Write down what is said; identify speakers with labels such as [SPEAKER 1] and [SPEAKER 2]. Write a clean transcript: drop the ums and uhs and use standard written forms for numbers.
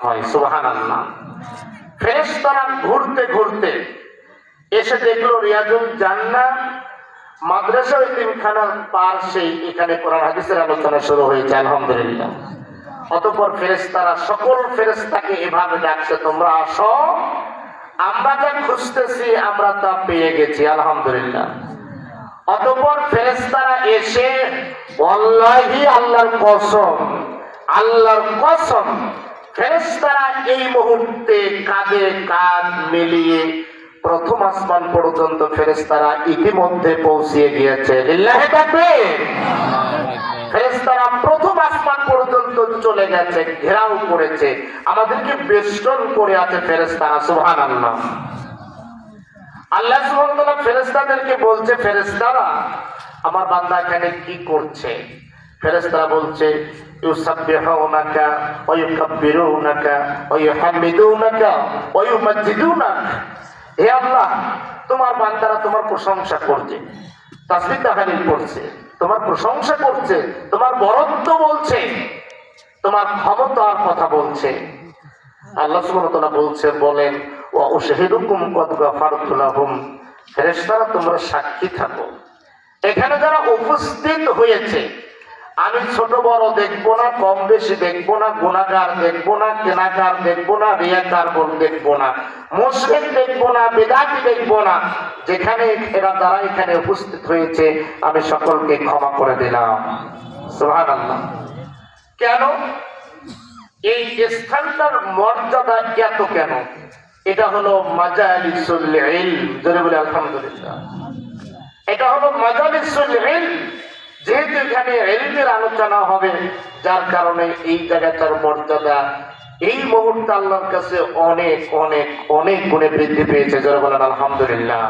[SPEAKER 1] হয়। সুবহানাল্লাহ। ফেরেশতারা ঘুরতে ঘুরতে এসে দেখলো রিয়াজুল জান্নাহ মাদ্রাসা এতিমখানার পাশেই এখানে কোরআন হাদিসের আলোচনা শুরু হয়েছে। আলহামদুলিল্লাহ। অতঃপর ফেরেশতারা সকল ফেরেশতাকে এভাবে ডাকছে, তোমরা আসো, আমরা যা খুঁজতেছি আমরা তা পেয়ে গেছি। আলহামদুলিল্লাহ। অতঃপর ফেরেশতারা এসে ওয়াল্লাহি, আল্লাহর কসম, আল্লাহর কসম, ফেরেশতারা এই মুহূর্তে কাঁধে কাঁধ মিলিয়ে প্রথম আসমান পর্যন্ত ফেরেশতারা ইতিমধ্যে পৌঁছে গিয়েছে। লিল্লাহি তাকবীর। ফেরেশতারা প্রথম আসমান পর্যন্ত চলে গেছে, ঘেরাও করেছে, আমাদেরকে বেষ্টন করে আছে ফেরেশতারা। সুবহানাল্লাহ। আল্লাহ সুবহানাহু ওয়া তাআলা ফেরেশতাদেরকে বলছে, ফেরেশতারা আমার বান্দা এখানে কি করছে? ফেরেশতারা বলছে, ইউসাব্বিহুনাকা ওয়া ইউকাব্বিরুনাকা ওয়া ইউহাম্মিদুনাকা ওয়া ইউমাজ্জিদুনাক। হে আল্লাহ, তোমার বান্দারা তোমার প্রশংসা করছে, তাসবিহ তাহলিল করছে, তোমার প্রশংসা করছে, তোমার বরত্ব বলছে, তোমার ক্ষমতার কথা বলছে। আল্লাহ সুবহানাহু ওয়া তাআলা বলছে, বলেন ওয়া উশহিদুকুম ক্বাদ গাফারতু লাহুম, ফেরেশতারা তোমরা সাক্ষী থাকো, এখানে যারা উপস্থিত হয়েছে আমি ছোট বড় দেখবো না, কম বেশি দেখবো না, গুনাহগার দেখবো না, কেনাকার দেখবো না, রিয়াকার দেখবো না, মুশরিক দেখবো না, বিদআতি দেখবো না, যেখানে এরা যারা এখানে উপস্থিত হয়েছে আমি সকলকে ক্ষমা করে দিলাম। সুবহানাল্লাহ। কেন এই স্থানটার মর্যাদা এত? কেন? এটা হলো মাজালিসুল ইলম। জোরে বলে আলহামদুলিল্লাহ। এটা হলো মাজালিসুল ইলম, যেহেতু এখানে ইলমের আলোচনা হবে, যার কারণে এই জায়গাটার মর্যাদা এই মুহূর্তে আল্লাহর কাছে অনেক অনেক অনেক গুণে বৃদ্ধি পেয়েছে। জোরে বলেন আলহামদুলিল্লাহ।